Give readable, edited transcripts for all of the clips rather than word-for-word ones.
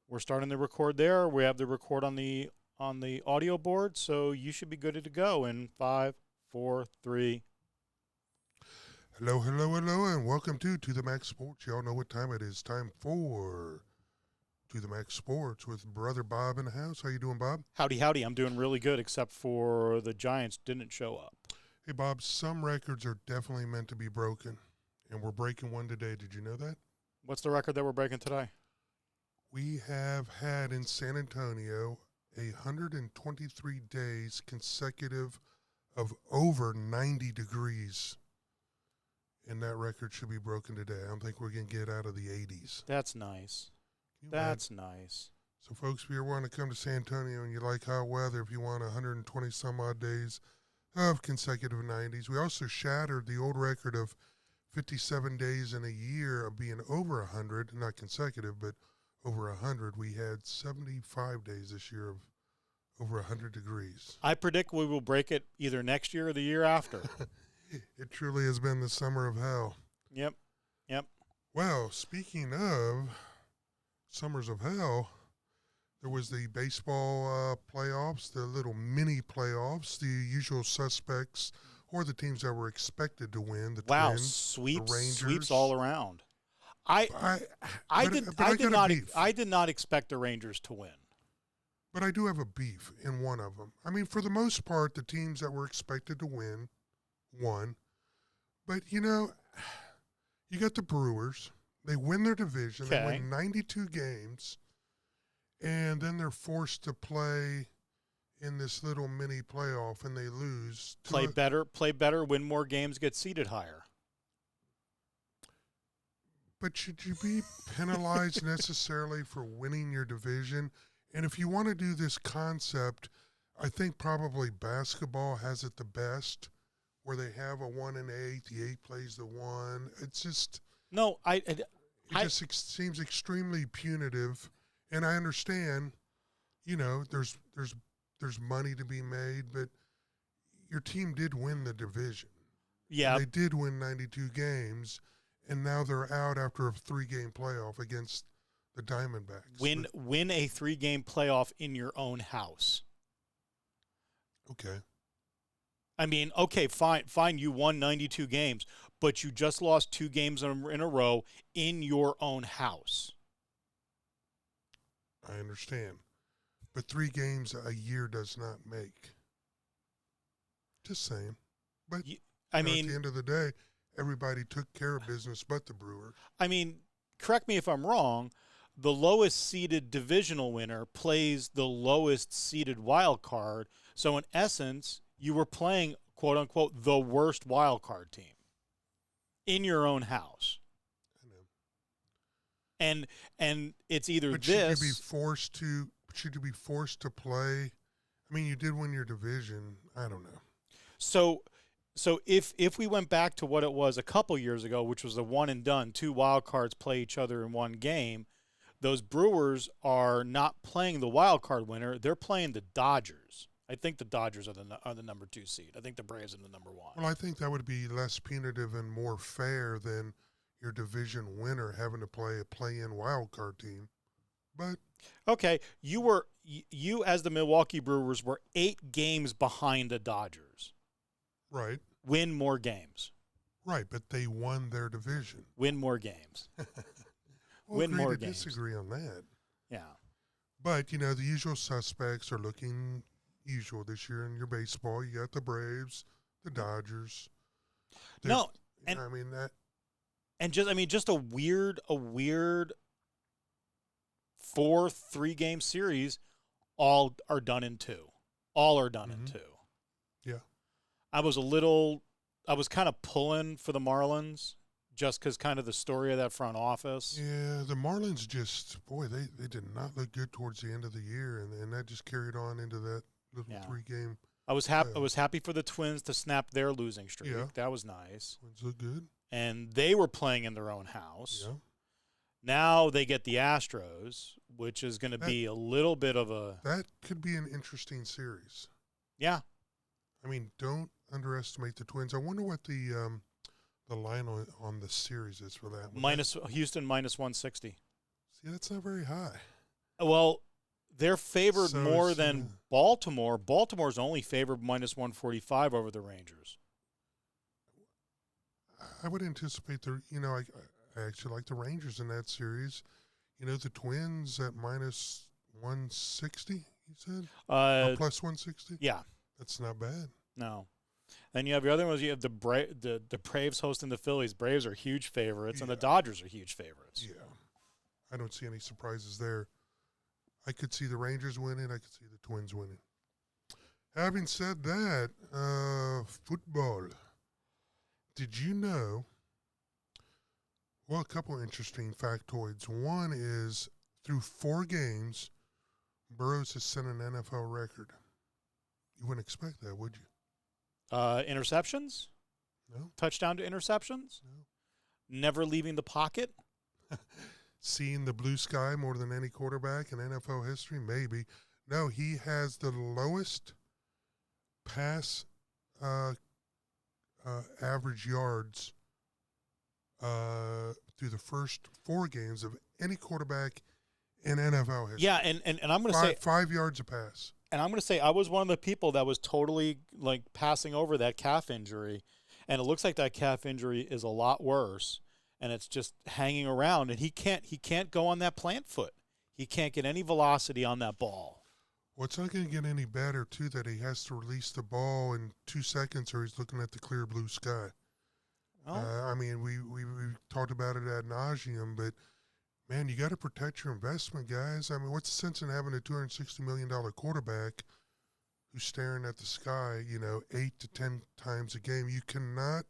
We're starting to record there. We have the record on the audio board, so you should be good to go in 5, 4, 3. Hello, and welcome to the Max Sports. Y'all know what time it is. Time for To the Max Sports with Brother Bob in the house. How you doing, Bob? Howdy, howdy. I'm doing really good, except for the Giants didn't show up. Hey, Bob, some records are definitely meant to be broken, and we're breaking one today. Did you know that? What's the record that we're breaking today? We have had in San Antonio 123 days consecutive of over 90 degrees. And that record should be broken today. I don't think we're going to get out of the 80s. That's nice. That's nice. So, folks, if you want to come to San Antonio and you like hot weather, if you want 120-some-odd days of consecutive 90s. We also shattered the old record of 57 days in a year of being over 100, not consecutive, but over 100. We had 75 days this year of over 100 degrees. I predict we will break it either next year or the year after. It truly has been the summer of hell. Yep. Well, speaking of summers of hell, there was the baseball playoffs, the little mini playoffs, the usual suspects or the teams that were expected to win. The Twins, sweeps, the Rangers. sweeps all around. I did not expect the Rangers to win. But I do have a beef in one of them. I mean, for the most part, the teams that were expected to win won. But, you know, you got the Brewers. They win their division. Okay. They win 92 games. And then they're forced to play in this little mini playoff, and they lose. Play better, win more games, get seated higher. But should you be penalized necessarily for winning your division? And if you want to do this concept, I think probably basketball has it the best, where they have a 1 and 8, the 8 plays the 1. It's just it just seems extremely punitive. And I understand, you know, there's money to be made, but your team did win the division. Yeah, and they did win 92 games, and now they're out after a 3-game playoff against the Diamondbacks. Win a 3-game playoff in your own house. Okay. I mean, okay, fine, you won 92 games, but you just lost 2 games in a row in your own house. I understand. But 3 games a year does not make. Just saying. But at the end of the day, everybody took care of business but the Brewers. I mean, correct me if I'm wrong, the lowest seeded divisional winner plays the lowest seeded wild card. So in essence, you were playing, quote unquote, the worst wild card team in your own house. I know. And it's either but this. Should you be forced to play? I mean, you did win your division. I don't know. So if we went back to what it was a couple years ago, which was a one and done, 2 wild cards play each other in one game, those Brewers are not playing the wild card winner. They're playing the Dodgers. I think the Dodgers are the number 2 seed. I think the Braves are the number 1. Well, I think that would be less punitive and more fair than your division winner having to play a play-in wild card team. But okay, you as the Milwaukee Brewers were 8 games behind the Dodgers. Right. Win more games. Right, but they won their division. Win more games. We'll win more games. Disagree on that. Yeah. But, you know, the usual suspects are looking usual this year in your baseball. You got the Braves, the Dodgers. Just a weird 4 3-game series. All are done in 2. All are done in 2. Yeah. I was kind of pulling for the Marlins just because kind of the story of that front office. Yeah, the Marlins they did not look good towards the end of the year, and that just carried on into that little 3-game. I was happy for the Twins to snap their losing streak. Yeah. That was nice. Twins look good. And they were playing in their own house. Yeah. Now they get the Astros, which is going to be a little bit of a... That could be an interesting series. Yeah. I mean, don't underestimate the Twins. I wonder what the line on the series is for that one. Houston minus 160. See, that's not very high. Well, they're favored So more it's, than Baltimore. Baltimore's only favored minus 145 over the Rangers. I would anticipate I actually like the Rangers in that series. The Twins at minus 160, you said? Or plus 160? Yeah, That's not bad. no. Then you have your other ones. You have the Braves hosting the Phillies. Braves are huge favorites, and the Yeah. Dodgers are huge favorites. Yeah. I don't see any surprises there. I could see the Rangers winning. I could see the Twins winning. Having said that, football. Did you know? Well, a couple interesting factoids. One is through 4 games, Burrows has set an NFL record. You wouldn't expect that, would you? Interceptions? No. Touchdown to interceptions? No. Never leaving the pocket? Seeing the blue sky more than any quarterback in NFL history? Maybe. No, he has the lowest pass average yards through the first 4 games of any quarterback in NFL history. Yeah, and I'm going to say 5 yards a pass. And I'm going to say I was one of the people that was totally like passing over that calf injury, and it looks like that calf injury is a lot worse, and it's just hanging around, and he can't go on that plant foot. He can't get any velocity on that ball. Well, it's not going to get any better, too, that he has to release the ball in 2 seconds or he's looking at the clear blue sky. Oh. I mean, we talked about it ad nauseum, but, man, you got to protect your investment, guys. I mean, what's the sense in having a $260 million quarterback who's staring at the sky, 8 to 10 times a game? You cannot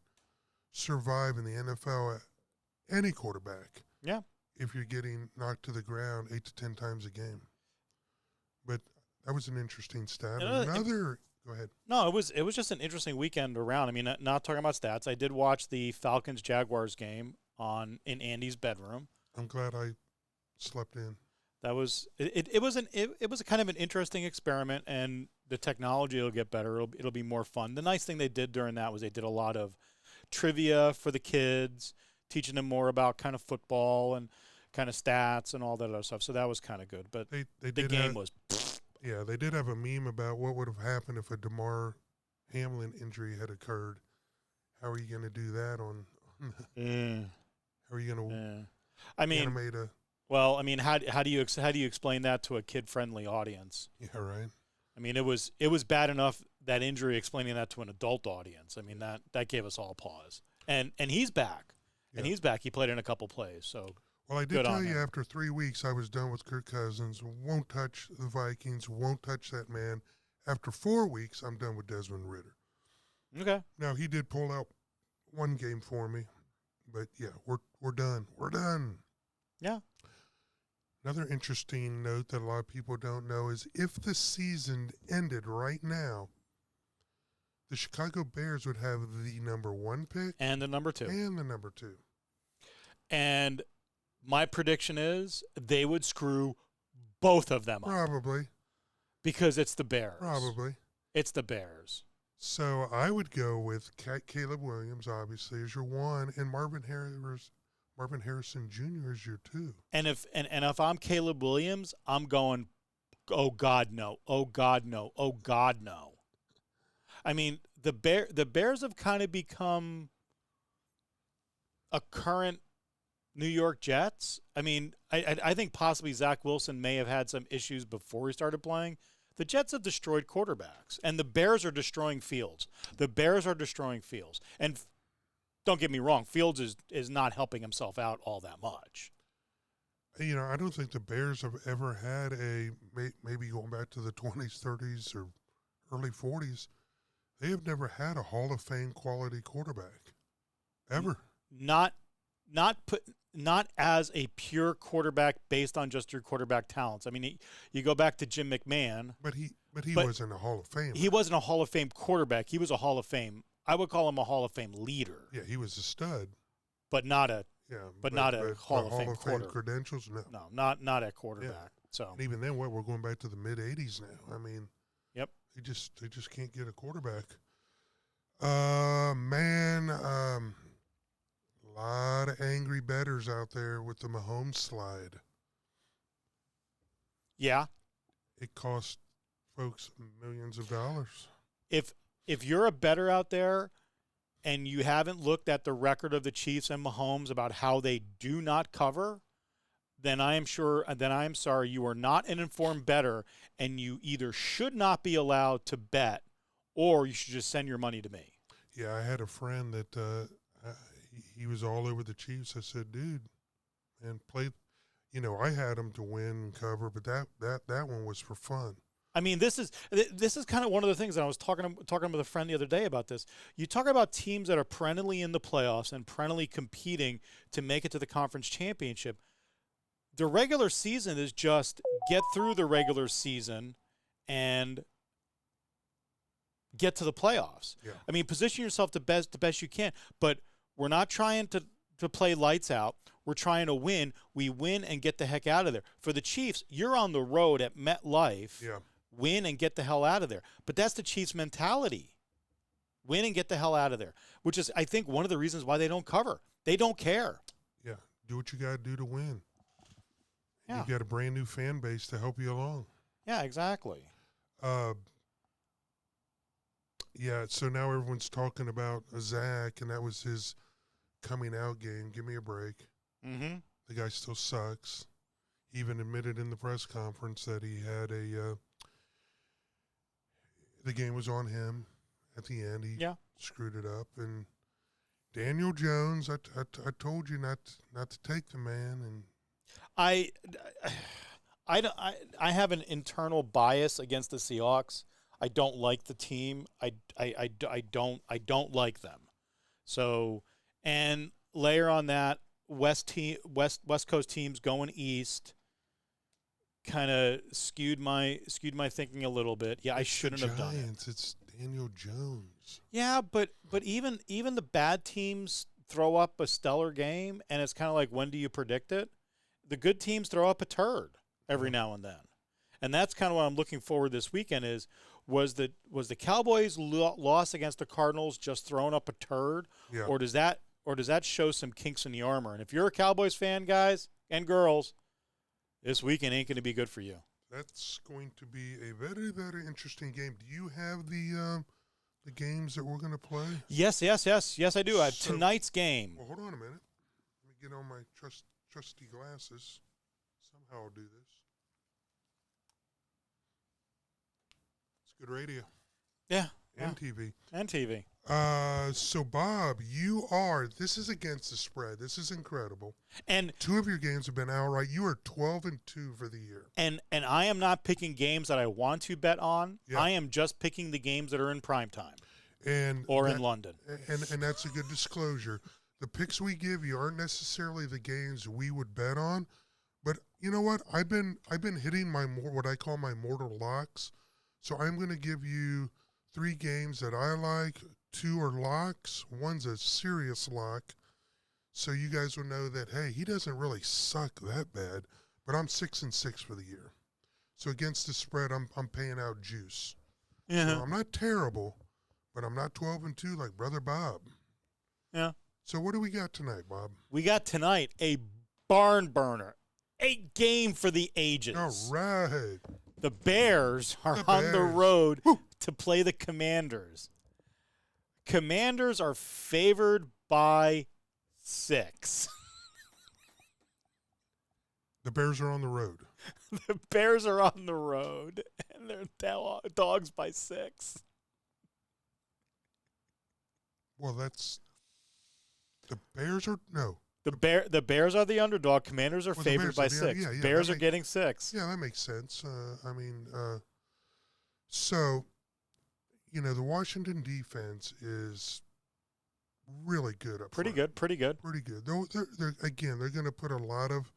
survive in the NFL, any quarterback, Yeah. if you're getting knocked to the ground 8 to 10 times a game. But that was an interesting stat. Go ahead. No, it was just an interesting weekend around. I mean, not talking about stats. I did watch the Falcons Jaguars game in Andy's bedroom. I'm glad I slept in. That was it was a kind of an interesting experiment, and the technology will get better. It'll be more fun. The nice thing they did during that was they did a lot of trivia for the kids, teaching them more about kind of football and kind of stats and all that other stuff. So that was kind of good. But the game was. Yeah, they did have a meme about what would have happened if a DeMar Hamlin injury had occurred. How are you going to do that on? How are you going to? I mean, animate a? Well, I mean, how do you explain that to a kid-friendly audience? Yeah, right. I mean, it was bad enough, that injury, explaining that to an adult audience. I mean, that gave us all pause. And he's back. Yeah. And he's back. He played in a couple plays. So well, I did tell you after 3 weeks I was done with Kirk Cousins. Won't touch the Vikings. Won't touch that man. After 4 weeks, I'm done with Desmond Ridder. Okay. Now he did pull out 1 game for me, but yeah, we're done. We're done. Yeah. Another interesting note that a lot of people don't know is if the season ended right now, the Chicago Bears would have the number 1 pick. And the number 2. And the number 2. And my prediction is they would screw both of them up. Probably. Because it's the Bears. Probably. It's the Bears. So I would go with Caleb Williams, obviously, as your 1, and Marvin Harrison Jr. is your 2. And if I'm Caleb Williams, I'm going, oh God, no. Oh God, no. Oh God, no. I mean, the Bears have kind of become a current New York Jets. I mean, I think possibly Zach Wilson may have had some issues before he started playing. The Jets have destroyed quarterbacks, and the Bears are destroying Fields. The Bears are destroying Fields. And don't get me wrong, Fields is not helping himself out all that much. I don't think the Bears have ever had maybe going back to the 20s, 30s, or early 40s, they have never had a Hall of Fame quality quarterback. Ever. Not as a pure quarterback based on just your quarterback talents. I mean, you go back to Jim McMahon. But he wasn't a Hall of Fame. He wasn't a Hall of Fame quarterback. He was a Hall of Fame. I would call him a Hall of Fame leader. Yeah, he was a stud. But not a not a Hall of Fame quarterback. Credentials, no. No, not at quarterback. Yeah. So and even then, we're going back to the mid '80s now. I mean, yep. They just can't get a quarterback. Man, a lot of angry bettors out there with the Mahomes slide. Yeah. It cost folks millions of dollars. If you're a bettor out there and you haven't looked at the record of the Chiefs and Mahomes about how they do not cover, then I am sorry, you are not an informed bettor, and you either should not be allowed to bet, or you should just send your money to me. Yeah, I had a friend that he was all over the Chiefs. I said, dude, and play. I had him to win and cover, but that one was for fun. I mean, this is kind of one of the things that I was talking with a friend the other day about this. You talk about teams that are perennially in the playoffs and perennially competing to make it to the conference championship. The regular season is just get through the regular season and get to the playoffs. Yeah. I mean, position yourself the best you can, but we're not trying to play lights out. We're trying to win. We win and get the heck out of there. For the Chiefs, you're on the road at MetLife. Yeah. Win and get the hell out of there. But that's the Chiefs' mentality. Win and get the hell out of there, which is, I think, one of the reasons why they don't cover. They don't care. Yeah. Do what you got to do to win. Yeah. You've got a brand new fan base to help you along. Yeah, exactly. Yeah, so now everyone's talking about Zach, and that was his coming out game. Give me a break. Mm-hmm. The guy still sucks. He even admitted in the press conference that he had the game was on him at the end. He screwed it up. And Daniel Jones, I told you not to take the man. And I have an internal bias against the Seahawks. I don't like the team. I don't like them. So, and layer on that, West Coast teams going east kind of skewed my thinking a little bit. Yeah, I shouldn't have done it. It's Daniel Jones. Yeah, but even the bad teams throw up a stellar game, and it's kind of like, when do you predict it? The good teams throw up a turd every now and then, and that's kind of what I'm looking forward this weekend is. Was the Cowboys' loss against the Cardinals just throwing up a turd, or does that show some kinks in the armor? And if you're a Cowboys fan, guys and girls, this weekend ain't going to be good for you. That's going to be a very, very interesting game. Do you have the games that we're going to play? Yes, I do. I have tonight's game. Well, hold on a minute. Let me get on my trusty glasses. Somehow I'll do this. Good radio. Yeah. And TV. And TV. So, Bob, this is against the spread. This is incredible. And 2 of your games have been outright. You are 12-2 for the year. And I am not picking games that I want to bet on. Yeah. I am just picking the games that are in primetime. Or in London. And that's a good disclosure. The picks we give you aren't necessarily the games we would bet on. But you know what? I've been hitting what I call my mortal locks. So I'm going to give you 3 games that I like. 2 are locks. One's a serious lock. So you guys will know that, hey, he doesn't really suck that bad. But I'm 6-6 for the year. So against the spread, I'm paying out juice. Yeah. So I'm not terrible, but I'm not 12-2 like Brother Bob. Yeah. So what do we got tonight, Bob? We got tonight a barn burner. A game for the ages. All right. The Bears are on the road to play the Commanders. Commanders are favored by 6. The Bears are on the road. The Bears are on the road, and they're dogs by 6. Well, that's the Bears are no. The Bears are the underdog. Commanders are favored by 6. Yeah, Bears are getting 6. Yeah, that makes sense. So, the Washington defense is really good up Pretty front. good, pretty good. Pretty good. They're going to put a lot of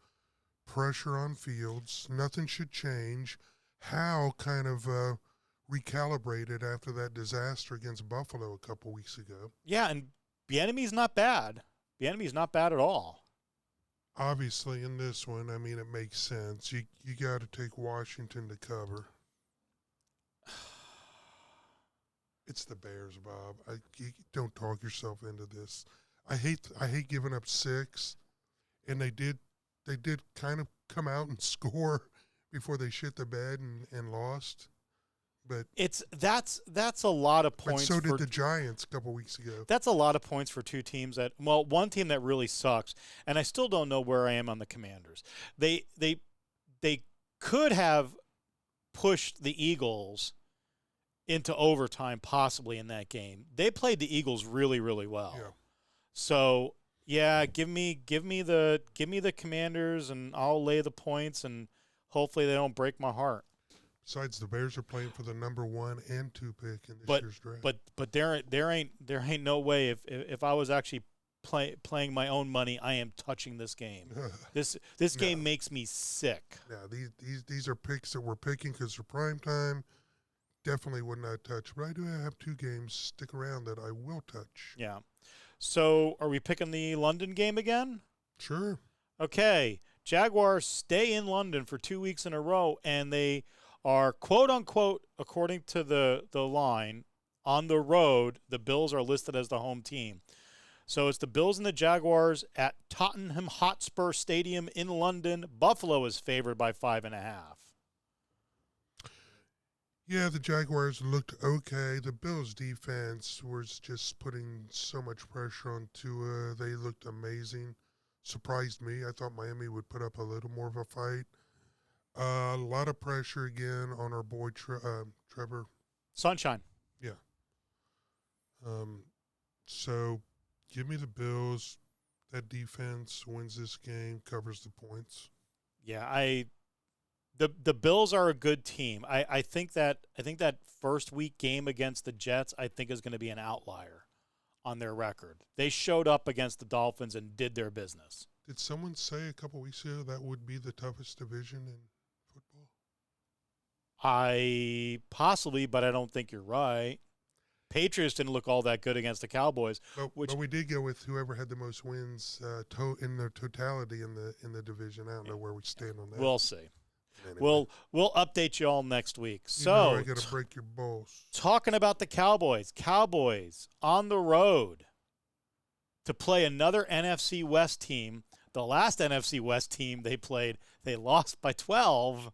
pressure on Fields. Nothing should change. Howe kind of recalibrated after that disaster against Buffalo a couple weeks ago. Yeah, and Bieniemy's not bad. Bieniemy's not bad at all. Obviously, in this one, it makes sense. You got to take Washington to cover. It's the Bears, Bob. You don't talk yourself into this. I hate giving up 6, and they did kind of come out and score before they shit the bed and lost. But That's a lot of but points. so did the Giants a couple weeks ago. That's a lot of points for two teams one team that really sucks, and I still don't know where I am on the Commanders. They could have pushed the Eagles into overtime possibly in that game. They played the Eagles really, really well. Yeah. So yeah, give me the Commanders, and I'll lay the points, and hopefully they don't break my heart. Besides, the Bears are playing for the number 1 and 2 pick in this year's draft. But there ain't no way if I was actually playing my own money, I am touching this game. This game makes me sick. Yeah, these are picks that we're picking because they're prime time. Definitely would not touch. But I do have 2 games stick around that I will touch. Yeah. So are we picking the London game again? Sure. Okay. Jaguars stay in London for 2 weeks in a row, and they are, quote unquote, according to the line, on the road. The Bills are listed as the home team. So it's the Bills and the Jaguars at Tottenham Hotspur Stadium in London. Buffalo is favored by 5.5. Yeah, the Jaguars looked okay. The Bills' defense was just putting so much pressure on Tua. They looked amazing. Surprised me. I thought Miami would put up a little more of a fight. A lot of pressure again on our boy Trevor. Sunshine. Yeah. So give me the Bills. That defense wins this game, covers the points. Yeah, the Bills are a good team. I think that first week game against the Jets, I think, is going to be an outlier on their record. They showed up against the Dolphins and did their business. Did someone say a couple weeks ago that would be the toughest division in football? Possibly, but I don't think you're right. Patriots didn't look all that good against the Cowboys. But we did go with whoever had the most wins in their totality in the division. I don't know where we stand on that. We'll see. Anyway. We'll update you all next week. I got to break your balls. Talking about the Cowboys on the road to play another NFC West team. The last NFC West team they played, they lost by 12.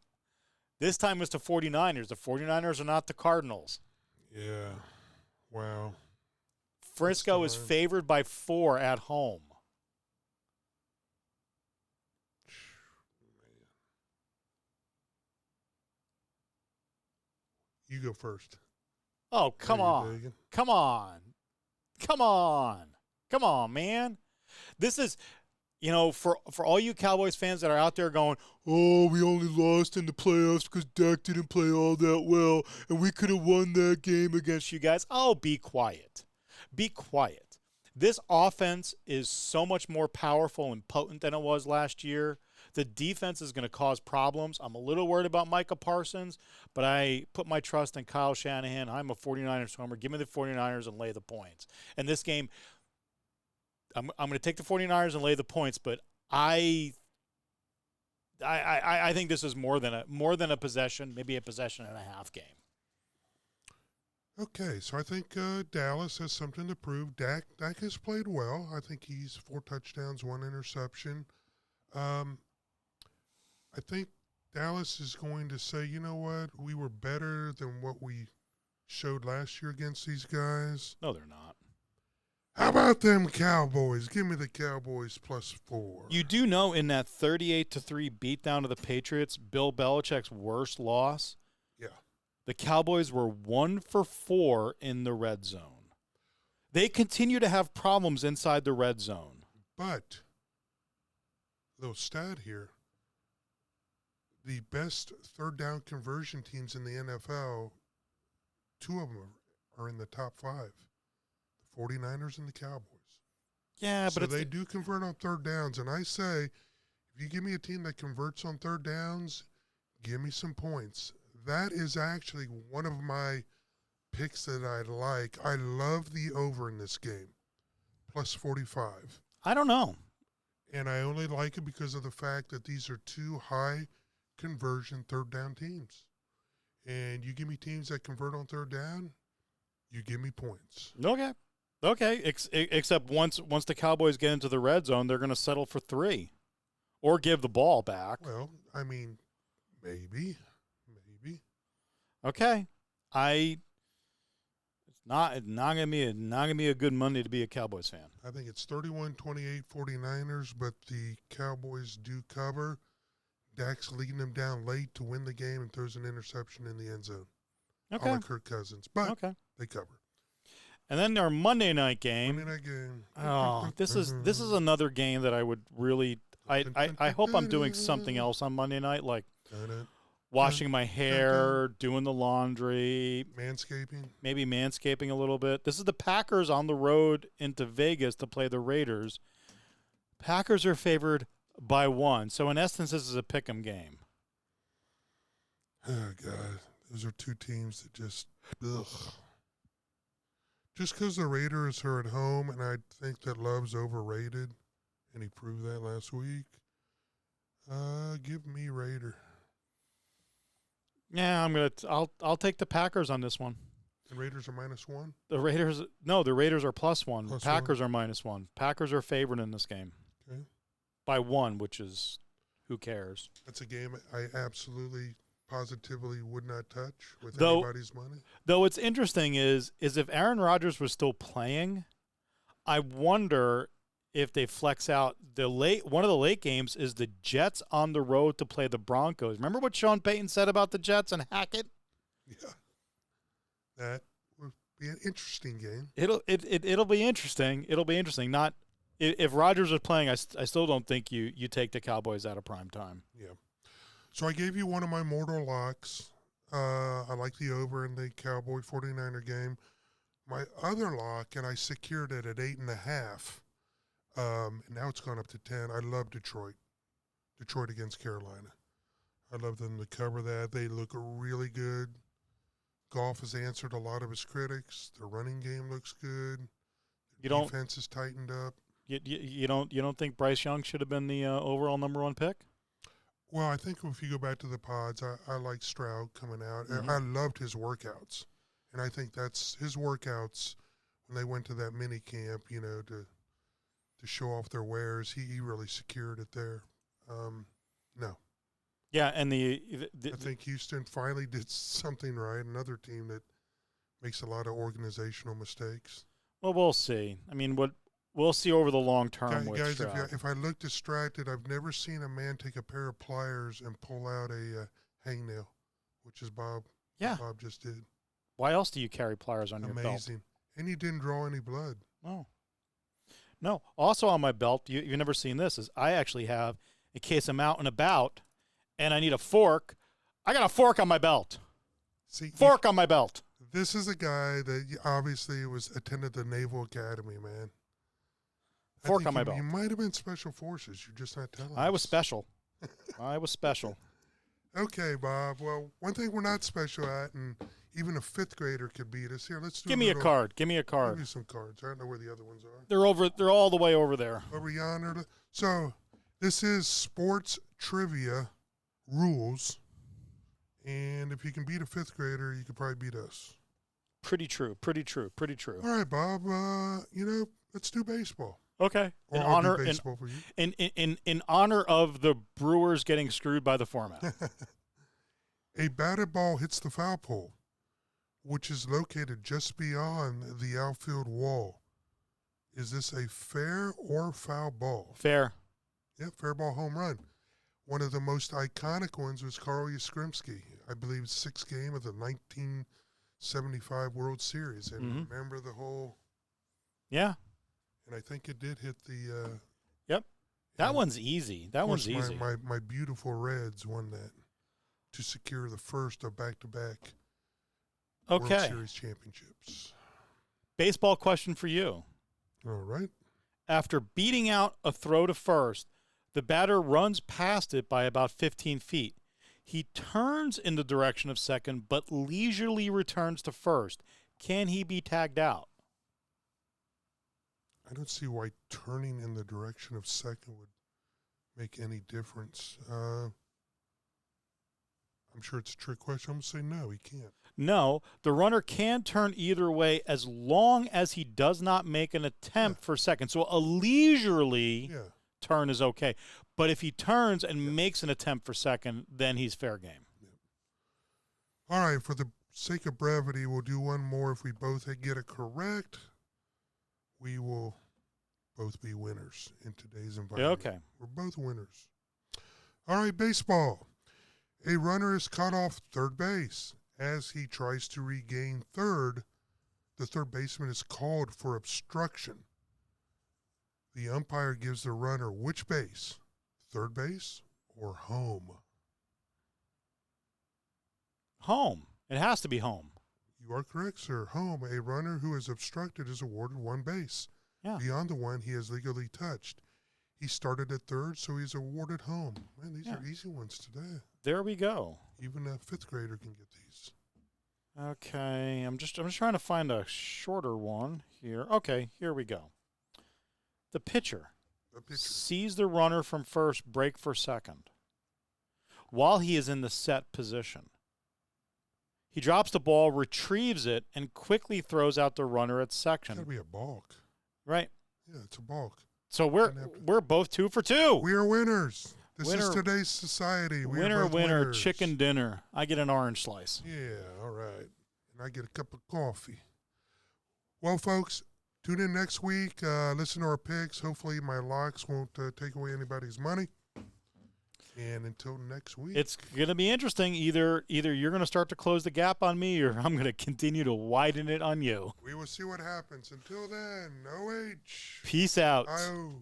This time it's the 49ers. The 49ers are not the Cardinals. Yeah. Wow. Frisco is favored by 4 at home. You go first. Oh, come on. Come on. Come on. Come on, man. This is, for all you Cowboys fans that are out there going, oh, we only lost in the playoffs because Dak didn't play all that well, and we could have won that game against you guys. Oh, be quiet. Be quiet. This offense is so much more powerful and potent than it was last year. The defense is going to cause problems. I'm a little worried about Micah Parsons, but I put my trust in Kyle Shanahan. I'm a 49ers homer. Give me the 49ers and lay the points. And this game, I'm going to take the 49ers and lay the points, but I think this is more than a possession, maybe a possession and a half game. Okay, so I think Dallas has something to prove. Dak has played well. I think he's 4 touchdowns, 1 interception. I think Dallas is going to say, you know what, we were better than what we showed last year against these guys. No, they're not. How about them Cowboys? Give me the Cowboys +4. You do know in that 38-3 beatdown of the Patriots, Bill Belichick's worst loss, yeah, the Cowboys were 1 for 4 in the red zone. They continue to have problems inside the red zone. But, little stat here, the best third down conversion teams in the NFL, 2 of them are in the top 5. The 49ers and the Cowboys. Yeah, so but they do convert on third downs. And I say, if you give me a team that converts on third downs, give me some points. That is actually one of my picks that I like. I love the over in this game, +45. I don't know. And I only like it because of the fact that these are 2 high conversion third down teams. And you give me teams that convert on third down, you give me points. Okay. Except once the Cowboys get into the red zone, they're going to settle for 3 or give the ball back. Well, I mean, Maybe. Okay. It's not gonna be a good Monday to be a Cowboys fan. I think it's 31-28 49ers, but the Cowboys do cover. Dak's leading them down late to win the game and throws an interception in the end zone. Okay. All Kirk Cousins, but they cover. And then our Monday night game. Monday night game. Oh, this is another game that I would really. I hope I'm doing something else on Monday night, like washing my hair, doing the laundry, maybe manscaping a little bit. This is the Packers on the road into Vegas to play the Raiders. Packers are favored by 1, so in essence, this is a pick'em game. Oh God, those are two teams that just ugh. Just because the Raiders are at home, and I think that Love's overrated, and he proved that last week. Give me Raider. Yeah, I'll take the Packers on this one. The Raiders are -1? The Raiders are +1. Packers are -1. Packers are favored in this game. Okay. By 1, which is who cares. That's a game I absolutely positively would not touch with anybody's money. Though what's interesting is if Aaron Rodgers was still playing, I wonder if they flex out one of the late games is the Jets on the road to play the Broncos. Remember what Sean Payton said about the Jets and Hackett? Yeah. That would be an interesting game. It'll be interesting. It'll be interesting. Not if Rodgers was playing, I still don't think you take the Cowboys out of prime time. Yeah. So I gave you one of my mortal locks. I like the over in the Cowboy-49er game. My other lock, and I secured it at 8.5. Now it's gone up to 10. I love Detroit. Detroit against Carolina. I love them to cover that. They look really good. Goff has answered a lot of his critics. Their running game looks good. Defense is tightened up. You don't think Bryce Young should have been the overall #1 pick? Well, I think if you go back to the pods, I like Stroud coming out. Mm-hmm. I loved his workouts. And I think that's his workouts when they went to that mini camp, to show off their wares. He really secured it there. No. Yeah, and I think Houston finally did something right. Another team that makes a lot of organizational mistakes. Well, we'll see. I mean, we'll see over the long term. Guys, if I look distracted, I've never seen a man take a pair of pliers and pull out a hangnail, which is Bob. Yeah. Bob just did. Why else do you carry pliers on your belt? Amazing. And he didn't draw any blood. Oh. No. Also on my belt, you've never seen this, is I actually have, in case I'm out and about and I need a fork, I got a fork on my belt. Fork on my belt. This is a guy that obviously attended the Naval Academy, man. Fork on my belt. You might have been Special Forces. You're just not telling us. I was special. I was special. Okay, Bob. Well, one thing we're not special at, and even a fifth grader could beat us. Here, let's do Give me a card. Give me a card. Give me some cards. I don't know where the other ones are. They're all the way over there. Over yonder. So this is sports trivia rules. And if you can beat a fifth grader, you could probably beat us. Pretty true. Pretty true. Pretty true. All right, Bob. Let's do baseball. Okay. In honor of the Brewers getting screwed by the format. A batted ball hits the foul pole, which is located just beyond the outfield wall. Is this a fair or foul ball? Fair. Yeah, fair ball home run. One of the most iconic ones was Carl Yastrzemski. I believe 6th game of the 1975 World Series. And remember the whole... Yeah. And I think it did hit the... Yep. That one's easy. That one's easy. My beautiful Reds won that to secure the first of back-to-back World Series championships. Baseball question for you. All right. After beating out a throw to first, the batter runs past it by about 15 feet. He turns in the direction of second, but leisurely returns to first. Can he be tagged out? I don't see why turning in the direction of second would make any difference. I'm sure it's a trick question. I'm going to say no, he can't. No, the runner can turn either way as long as he does not make an attempt for second. So a leisurely turn is okay. But if he turns and makes an attempt for second, then he's fair game. All right, for the sake of brevity, we'll do one more. If we both get it correct, we will both be winners in today's environment. Okay. We're both winners. All right, baseball. A runner is caught off third base. As he tries to regain third, the third baseman is called for obstruction. The umpire gives the runner which base? Third base or home? Home. It has to be home. You are correct, sir. Home. A runner who is obstructed is awarded one base. Yeah. Beyond the one he has legally touched. He started at third, so he's awarded home. Man, these are easy ones today. There we go. Even a fifth grader can get these. Okay, I'm just trying to find a shorter one here. Okay, here we go. The pitcher sees the runner from first break for second while he is in the set position. He drops the ball, retrieves it, and quickly throws out the runner at It's second. got to be a balk. Right. Yeah, it's a balk. So we're both 2 for 2. We are winners. This Winner. is today's society. We Winner, are both winner, winners. chicken dinner. I get an orange slice. Yeah, all right. And I get a cup of coffee. Well, folks, tune in next week. Listen to our picks. Hopefully my locks won't take away anybody's money. And until next week. It's going to be interesting. Either you're going to start to close the gap on me or I'm going to continue to widen it on you. We will see what happens. Until then, OH. Peace out. IO.